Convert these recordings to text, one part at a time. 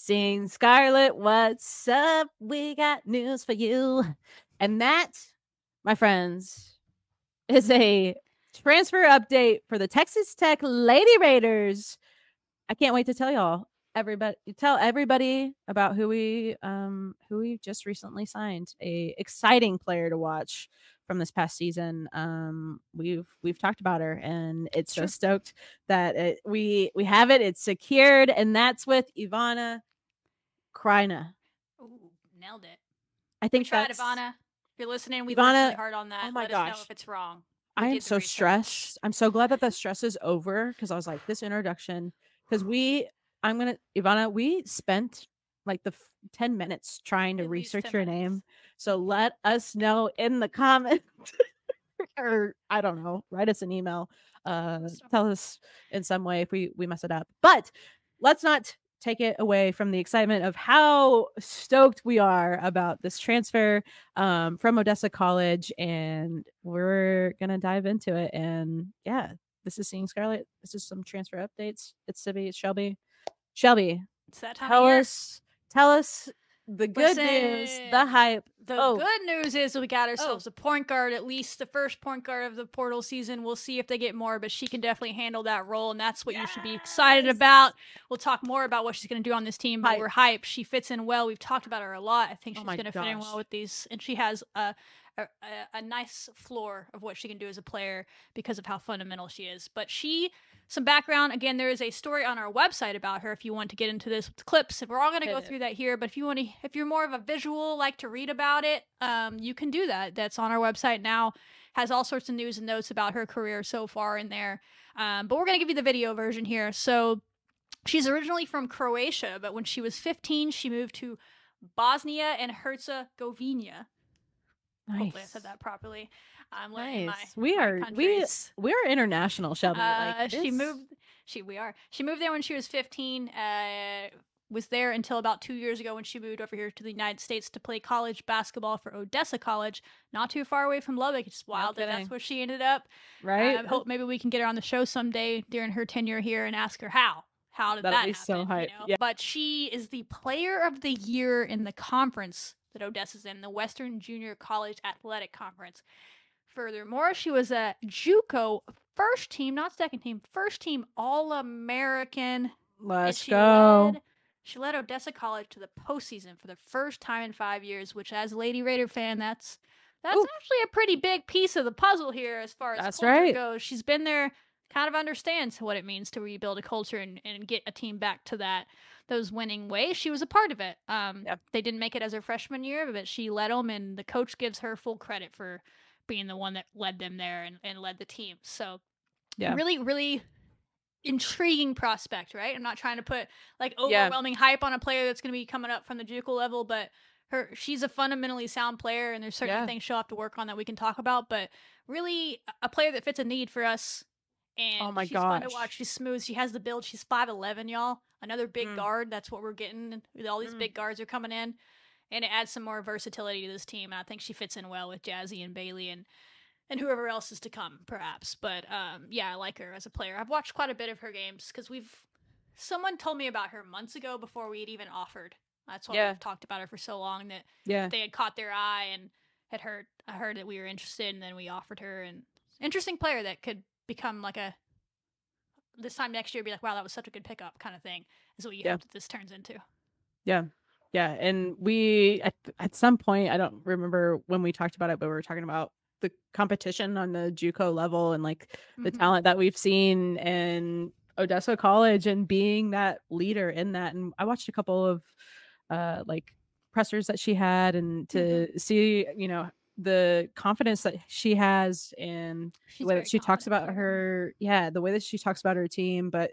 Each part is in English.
Sing Scarlet, what's up? We got news for you. And that, my friends, is a transfer update for the Texas Tech Lady Raiders. I can't wait to tell y'all. Tell everybody about who we just recently signed. A exciting player to watch from this past season. We've talked about her, and it's so stoked that we have it. It's secured, and that's with Ivana Krajina. Ooh, nailed it. I think we tried, Ivana. If you're listening, we worked really hard on that. Oh my Let gosh. us know if it's wrong. I am so stressed. I'm so glad that the stress is over, because I was like, this introduction, because Ivana, we spent like the 10 minutes trying to research your name. So let us know in the comments or I don't know, write us an email. Tell us in some way if we mess it up. But let's not take it away from the excitement of how stoked we are about this transfer from Odessa College, and we're gonna dive into it. And yeah, this is Seeing Scarlet. This is some transfer updates. It's Shelby. It's that time tell of year. Tell us the good news, the hype. The good news is we got ourselves a point guard, at least the first point guard of the portal season. We'll see if they get more, but she can definitely handle that role, and that's what you should be excited about. We'll talk more about what she's going to do on this team, but we're hyped. She fits in well. We've talked about her a lot. I think she's going to fit in well with these, and she has a nice floor of what she can do as a player because of how fundamental she is. But some background, again, there is a story on our website about her if you want to get into this with clips. We're all going to go through that here, but if you're more of a visual, like to read about it, you can do that. That's on our website now. Has all sorts of news and notes about her career so far in there. But we're going to give you the video version here. So she's originally from Croatia, but when she was 15, she moved to Bosnia and Herzegovina. Nice. Hopefully I said that properly. Nice. We're international, Shelby. She moved there when she was 15. Was there until about 2 years ago when she moved over here to the United States to play college basketball for Odessa College, not too far away from Lubbock. It's wild that that's where she ended up. Right. I hope maybe we can get her on the show someday during her tenure here and ask her how. How did that happen? So hype. You know? But she is the player of the year in the conference that Odessa's in, the Western Junior College Athletic Conference. Furthermore, she was a JUCO first team, not second team, first team All-American. Let's go. She led Odessa College to the postseason for the first time in 5 years, which, as a Lady Raider fan, that's actually a pretty big piece of the puzzle here as far as culture goes. She's been there, kind of understands what it means to rebuild a culture and get a team back to those winning ways. She was a part of it. They didn't make it as her freshman year, but she led them, and the coach gives her full credit for being the one that led them there and led the team. So really, really intriguing prospect, right? I'm not trying to put like overwhelming hype on a player that's going to be coming up from the JUCO level, but she's a fundamentally sound player, and there's certain things she'll have to work on that we can talk about, but really a player that fits a need for us. And she's fun to watch. She's smooth. She has the build. She's 5'11", y'all. Another big guard. That's what we're getting. All these big guards are coming in. And it adds some more versatility to this team. And I think she fits in well with Jazzy and Bailey and whoever else is to come, perhaps. But I like her as a player. I've watched quite a bit of her games because someone told me about her months ago before we had even offered. That's why we've talked about her for so long, that they had caught their eye and I heard that we were interested, and then we offered her. And interesting player that could become like this time next year be like, wow, that was such a good pickup kind of thing, is what you hope that this turns into. And we at some point, I don't remember when we talked about it, but we were talking about the competition on the JUCO level and like the talent that we've seen in Odessa College and being that leader in that. And I watched a couple of like pressers that she had, and to see, the confidence that she has and the way that she talks about her, the way that she talks about her team. But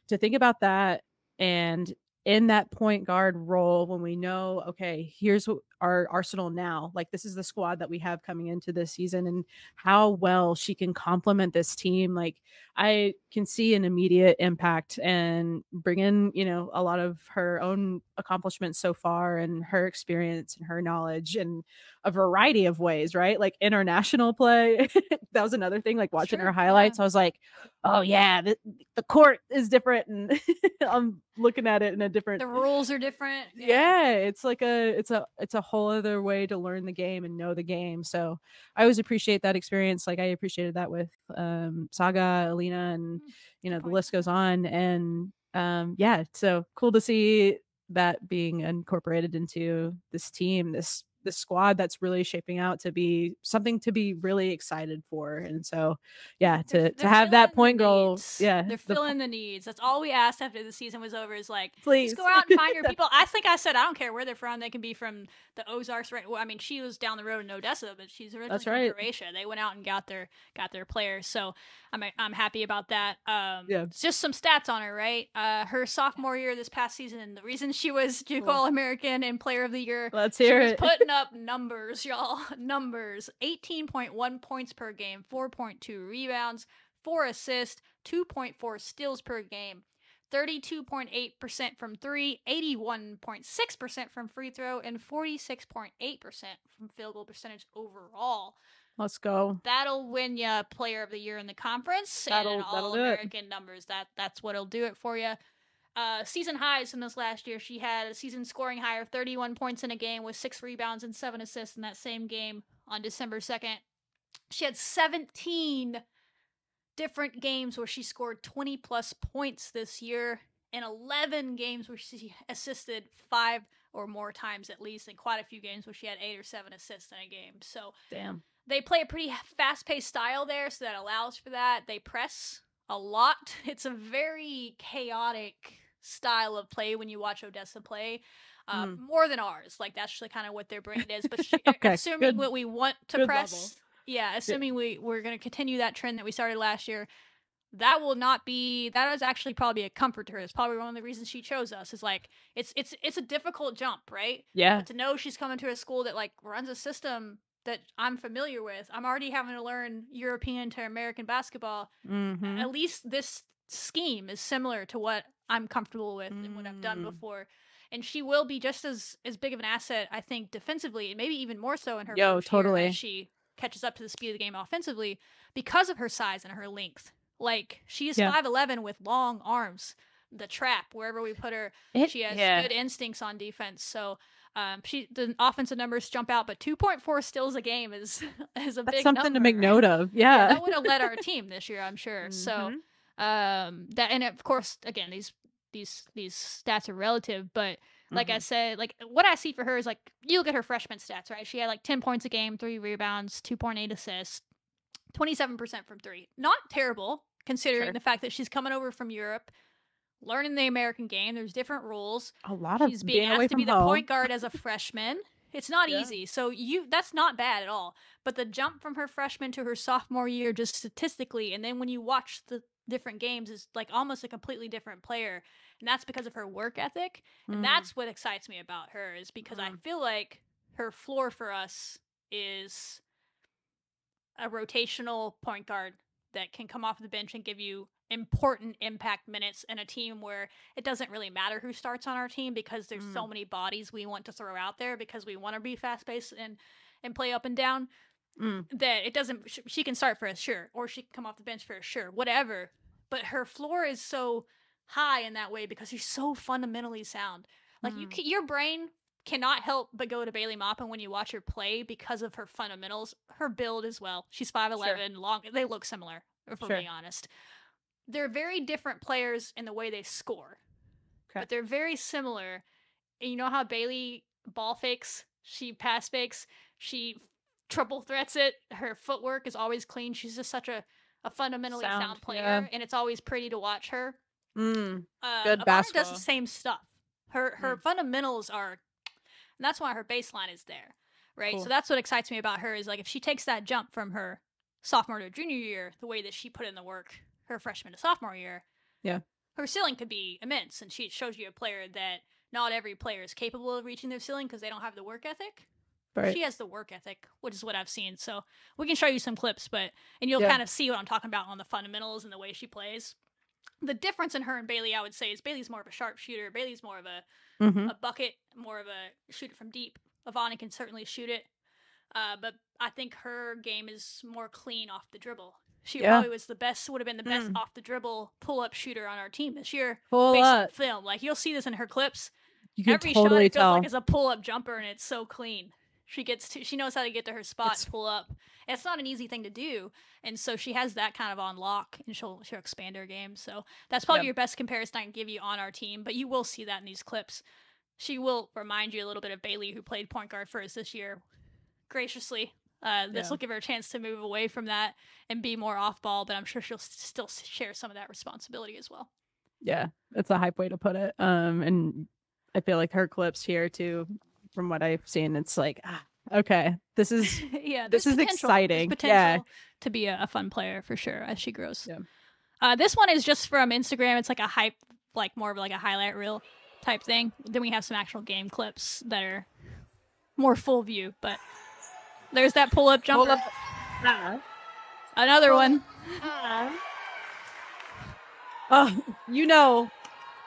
to think about that, and in that point guard role, when we know, okay, here's what our arsenal now, like this is the squad that we have coming into this season, and how well she can complement this team. Like I can see an immediate impact and bring in, a lot of her own accomplishments so far and her experience and her knowledge in a variety of ways, right? Like international play. That was another thing, like watching her highlights. I was like, oh yeah, the court is different. And looking at it in a different. The rules are different. Yeah, it's like it's a whole other way to learn the game and know the game. So I always appreciate that experience. Like I appreciated that with Saga, Alina, and the list goes on. And yeah, so cool to see that being incorporated into this team, this squad that's really shaping out to be something to be really excited for. And so yeah, to have that point goal, yeah, they're filling the needs. That's all we asked after the season was over, is like, please just go out and find your people. I think I said I don't care where they're from. They can be from the Ozarks, right? Well, I mean, she was down the road in Odessa, but she's originally from Croatia. They went out and got their players, so I'm happy about that. Yeah, just some stats on her, right? Her sophomore year this past season, the reason she was JUCO All-American and Player of the Year. Let's hear it. She was putting up numbers, y'all. Numbers. 18.1 points per game, 4.2 rebounds, 4 assists, 2.4 steals per game, 32.8% from 3, 81.6% from free throw, and 46.8% from field goal percentage overall. Let's go. That'll win you Player of the Year in the conference, and All-American numbers. That's what'll do it for you. Season highs in this last year. She had a season scoring high of 31 points in a game with 6 rebounds and 7 assists in that same game on December 2nd. She had 17 different games where she scored 20 plus points this year, and 11 games where she assisted 5 or more times at least, and quite a few games where she had 8 or 7 assists in a game. So damn. They play a pretty fast-paced style there, so that allows for that. They press a lot. It's a very chaotic style of play when you watch Odessa play, more than ours. Like, that's actually kind of what their brand is. But assuming what we want to press, level. Yeah, assuming we're going to continue that trend that we started last year, that is actually probably a comfort to her. It's probably one of the reasons she chose us. Is like it's a difficult jump, right? Yeah. But to know she's coming to a school that like runs a system that I'm familiar with. I'm already having to learn European to American basketball. Mm-hmm. At least this scheme is similar to what I'm comfortable with and what I've done before. And she will be just as big of an asset, I think, defensively, and maybe even more so in her first year as she catches up to the speed of the game offensively because of her size and her length. Like, she is 5'11" with long arms. The trap, wherever we put her, she has good instincts on defense. So the offensive numbers jump out, but 2.4 steals a game is a big something number to make note of. Yeah, that would have led our team this year, I'm sure. So that, and of course, again, these stats are relative, but like I said, like what I see for her is like, you look at her freshman stats, right? She had like 10 points a game, 3 rebounds, 2.8 assists, 27% from 3. Not terrible considering the fact that she's coming over from Europe, learning the American game. There's different rules. She's being asked to be the point guard as a freshman. It's not easy. So that's not bad at all. But the jump from her freshman to her sophomore year, just statistically, and then when you watch the different games, is like almost a completely different player. And that's because of her work ethic. And that's what excites me about her, is because I feel like her floor for us is a rotational point guard that can come off the bench and give you important impact minutes in a team where it doesn't really matter who starts on our team, because there's so many bodies we want to throw out there, because we want to be fast-paced and play up and down, that it doesn't, she can start for us, sure, or she can come off the bench for us, sure, whatever, but her floor is so high in that way because she's so fundamentally sound. Like, your brain cannot help but go to Bailey Maupin when you watch her play because of her fundamentals, her build as well. She's 5'11", long. They look similar, if we're being honest. They're very different players in the way they score, but they're very similar. And you know how Bailey ball fakes, she pass fakes, she triple threats it. Her footwork is always clean. She's just such a fundamentally sound player, and it's always pretty to watch her. Good Ivana basketball. does the same stuff. Her fundamentals are, and that's why her baseline is there, right? Cool. So that's what excites me about her, is like, if she takes that jump from her sophomore to junior year, the way that she put in the work her freshman to sophomore year, her ceiling could be immense. And she shows you a player that not every player is capable of reaching their ceiling because they don't have the work ethic. Right. She has the work ethic, which is what I've seen. So we can show you some clips, and you'll kind of see what I'm talking about on the fundamentals and the way she plays. The difference in her and Bailey, I would say, is Bailey's more of a sharpshooter. Bailey's more of a bucket, more of a shoot it from deep. Ivana can certainly shoot it, but I think her game is more clean off the dribble. She probably was the best, would have been the best off the dribble pull-up shooter on our team this year. Based on film. Like, you'll see this in her clips. You can every totally shot it feels like it's a pull-up jumper, and it's so clean. She knows how to get to her spot, pull up. And it's not an easy thing to do, and so she has that kind of on lock, and she'll expand her game. So that's probably your best comparison I can give you on our team, but you will see that in these clips. She will remind you a little bit of Bailey, who played point guard for us this year, graciously. This will give her a chance to move away from that and be more off ball, but I'm sure she'll still share some of that responsibility as well. Yeah, that's a hype way to put it. And I feel like her clips here too, from what I've seen, it's like, okay, this is this is exciting. There's potential to be a fun player for sure as she grows. Yeah. This one is just from Instagram. It's like a hype, like more of like a highlight reel type thing. Then we have some actual game clips that are more full view, but there's that pull-up jumper. Another one. Oh, you know.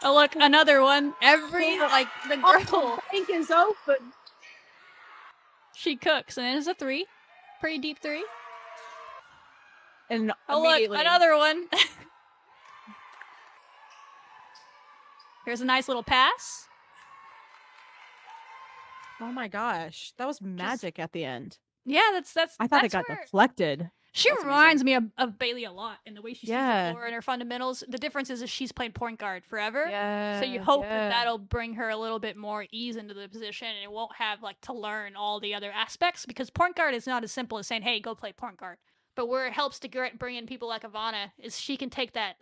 Oh, look, another one. Like, the girl. Bank is open. She cooks, and it's a 3. Pretty deep 3. And look, another one. Here's a nice little pass. Oh my gosh, that was magic at the end. Yeah, that's. I thought it got deflected. She reminds me of Bailey a lot in the way she sees the floor and her fundamentals. The difference is she's played point guard forever. So you hope that'll bring her a little bit more ease into the position, and it won't have like to learn all the other aspects, because point guard is not as simple as saying, hey, go play point guard. But where it helps to bring in people like Ivana is she can take that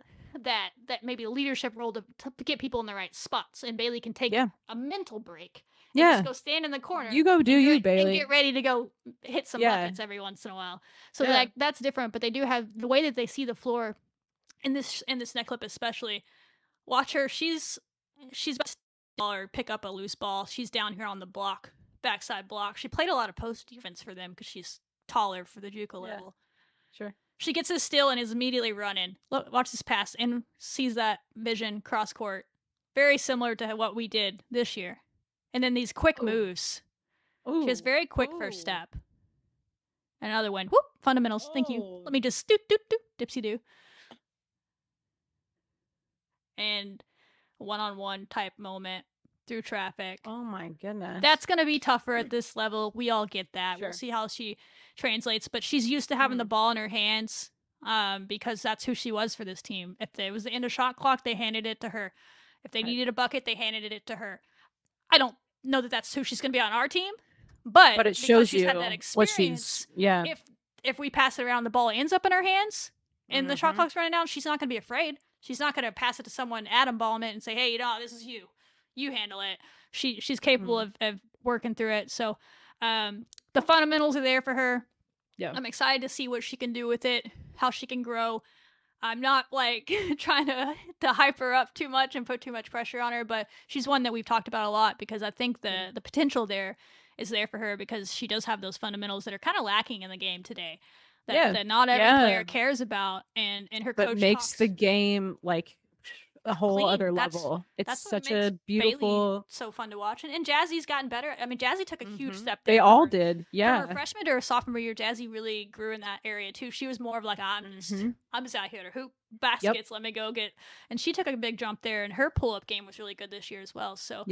maybe leadership role to get people in the right spots, and Bailey can take a mental break. Just go stand in the corner. You go do you, Bailey. And get ready to go hit some buckets every once in a while. So that's different, but they do have the way that they see the floor in this neck clip especially. Watch her. She's about to ball or pick up a loose ball. She's down here on the block, backside block. She played a lot of post defense for them because she's taller for the JUCO level. Sure. She gets a steal and is immediately running. Look, watch this pass and sees that vision cross court. Very similar to what we did this year. And then these quick moves. She has very quick first step. Another one. Whoop! Fundamentals. Thank you. Let me just doop, doop, doop, dipsy do. And one-on-one type moment through traffic. Oh my goodness. That's going to be tougher at this level. We all get that. We'll see how she translates. But she's used to having the ball in her hands because that's who she was for this team. If it was the end of shot clock, they handed it to her. If they needed a bucket, they handed it to her. I don't know that that's who she's going to be on our team, but it shows you had that experience, what she's. If we pass it around, the ball ends up in her hands, and the shot clock's running down, she's not going to be afraid. She's not going to pass it to someone, Adam Ballman, and say, "Hey, this is you. You handle it." She's capable of working through it. So, the fundamentals are there for her. Yeah, I'm excited to see what she can do with it, how she can grow. I'm not like trying to hype her up too much and put too much pressure on her, but she's one that we've talked about a lot because I think the potential there is there for her because she does have those fundamentals that are kind of lacking in the game today that not every player cares about, and her coach makes the game like a whole other level. It's such a beautiful, Bailey so fun to watch, and Jazzy's gotten better. I mean, Jazzy took a huge step. They all did, yeah. From her freshman to her sophomore year, Jazzy really grew in that area too. She was more of like, I'm just out here to hoop baskets. Let me go get, and she took a big jump there, and her pull up game was really good this year as well. So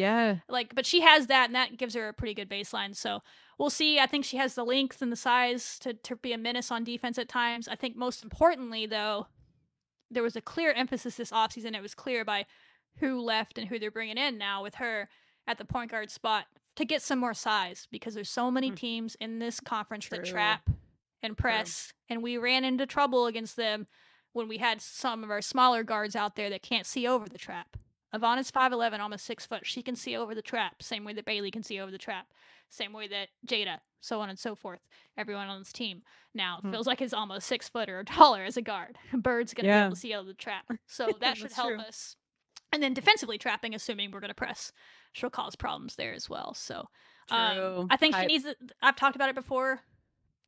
but she has that, and that gives her a pretty good baseline. So we'll see. I think she has the length and the size to be a menace on defense at times. I think most importantly though, there was a clear emphasis this offseason. It was clear by who left and who they're bringing in now with her at the point guard spot to get some more size because there's so many teams in this conference that trap and press, and we ran into trouble against them when we had some of our smaller guards out there that can't see over the trap. Ivana's 5'11", almost 6 foot. She can see over the trap, same way that Bailey can see over the trap, same way that Jada, so on and so forth. Everyone on this team now feels like is almost 6 foot or taller as a guard. Bird's going to be able to see over the trap. So that should help us. And then defensively trapping, assuming we're going to press, she'll cause problems there as well. So I think she needs I've talked about it before,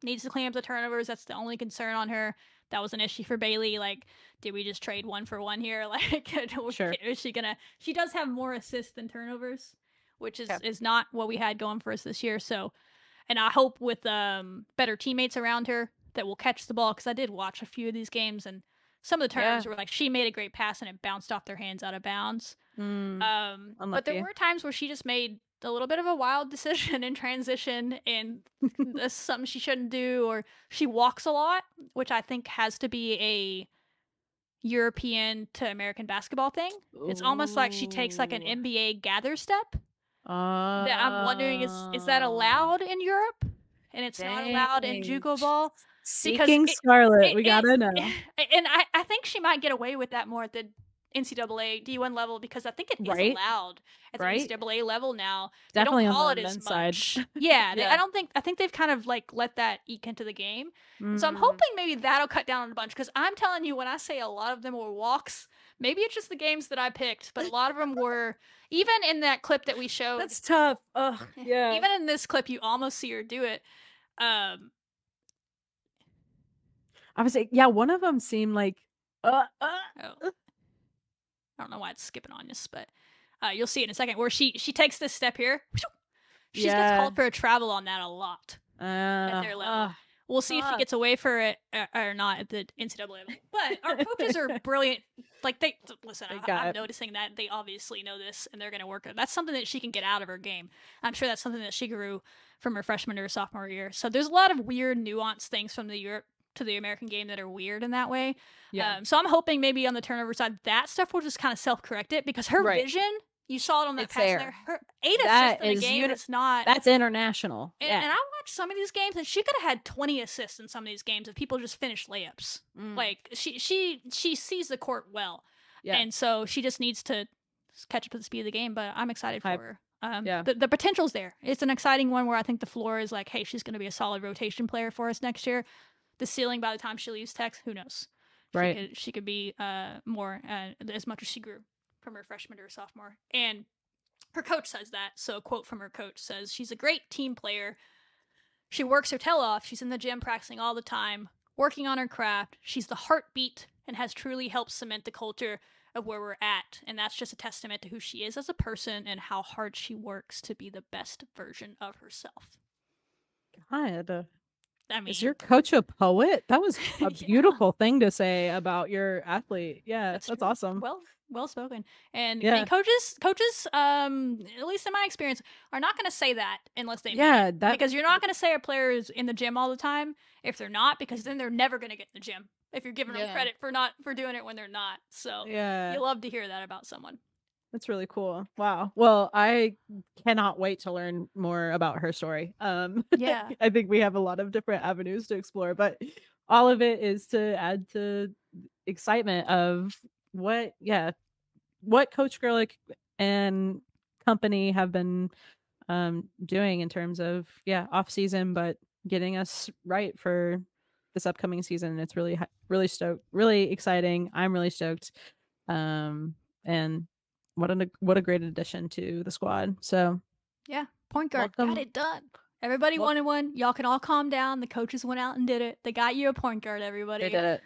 needs to clean up the turnovers. That's the only concern on her. That was an issue for Bailey. Like, did we just trade 1 for 1 here? Like, is she going to, she does have more assists than turnovers, which is not what we had going for us this year. So, and I hope with better teammates around her that will catch the ball, because I did watch a few of these games, and some of the turnovers were like she made a great pass and it bounced off their hands out of bounds. But there were times where she just made a little bit of a wild decision in transition, and that's something she shouldn't do, or she walks a lot, which I think has to be a European to American basketball thing. Ooh. It's almost like she takes like an NBA gather step. That I'm wondering, is that allowed in Europe? And it's not allowed in JUCO ball? Seeking Scarlet, we gotta know. And I think she might get away with that more at the NCAA D1 level, because I think it is allowed at the NCAA level now. Definitely they don't call on the it as much. Side. Yeah, I think they've kind of like let that eke into the game. So I'm hoping maybe that'll cut down on a bunch, because I'm telling you, when I say a lot of them were walks, maybe it's just the games that I picked, but a lot of them were, even in that clip that we showed. That's tough. Oh, yeah. Even in this clip, you almost see her do it. I was like, yeah, one of them seemed like, I don't know why it's skipping on this, but you'll see it in a second, where she takes this step here. She gets called for a travel on that a lot at their level. We'll see if she gets away for it or not at the NCAA level. But our coaches are brilliant. Like, I'm noticing that they obviously know this, and they're going to work it. That's something that she can get out of her game. I'm sure that's something that she grew from her freshman to her sophomore year. So there's a lot of weird, nuanced things from the Europe to the American game that are weird in that way. Yeah. So I'm hoping maybe on the turnover side, that stuff will just kind of self-correct it, because her vision, you saw it on that pass there. Her 8 assists in the game is not... That's international. And I watched some of these games, and she could have had 20 assists in some of these games if people just finished layups. Like, she sees the court well. Yeah. And so she just needs to catch up to the speed of the game, but I'm excited for her. The potential's there. It's an exciting one where I think the floor is like, hey, she's going to be a solid rotation player for us next year. The ceiling, by the time she leaves Tech, who knows? Right. She could be more, as much as she grew from her freshman to her sophomore. And her coach says that. So a quote from her coach says, she's a great team player. She works her tail off. She's in the gym practicing all the time, working on her craft. She's the heartbeat and has truly helped cement the culture of where we're at. And that's just a testament to who she is as a person and how hard she works to be the best version of herself. God. I mean, is your coach a poet? That was a beautiful thing to say about your athlete. Yeah, that's awesome. Well spoken. And coaches, at least in my experience, are not going to say that unless they mean it. Because you're not going to say a player is in the gym all the time if they're not, because then they're never going to get in the gym if you're giving them credit for doing it when they're not. So you love to hear that about someone. That's really cool. Wow. Well, I cannot wait to learn more about her story. I think we have a lot of different avenues to explore, but all of it is to add to excitement of what Coach Gerlich and company have been doing in terms of off season, but getting us right for this upcoming season. It's really really exciting. I'm really stoked. And what a great addition to the squad. So point guard, got it done. Everybody wanted one. Y'all can all calm down. The coaches went out and did it. They got you a point guard, everybody. They did it.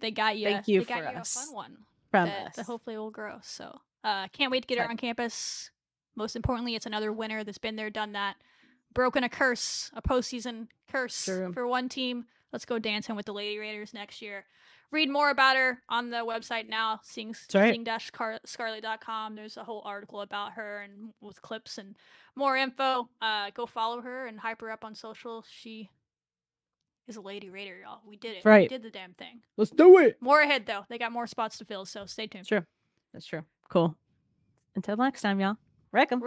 They got you. Thank you they got for you us. A fun one from that hopefully will grow. So can't wait to get her on campus. Most importantly, it's another winner that's been there, done that. Broken a curse, a postseason curse for one team. Let's go dancing with the Lady Raiders next year. Read more about her on the website now, seeing-scarlet.com. There's a whole article about her and with clips and more info. Go follow her and hype her up on social. She is a Lady Raider, y'all. We did it. Right. We did the damn thing. Let's do it. More ahead, though. They got more spots to fill, so stay tuned. Sure. That's true. Cool. Until next time, y'all. Wreck 'em.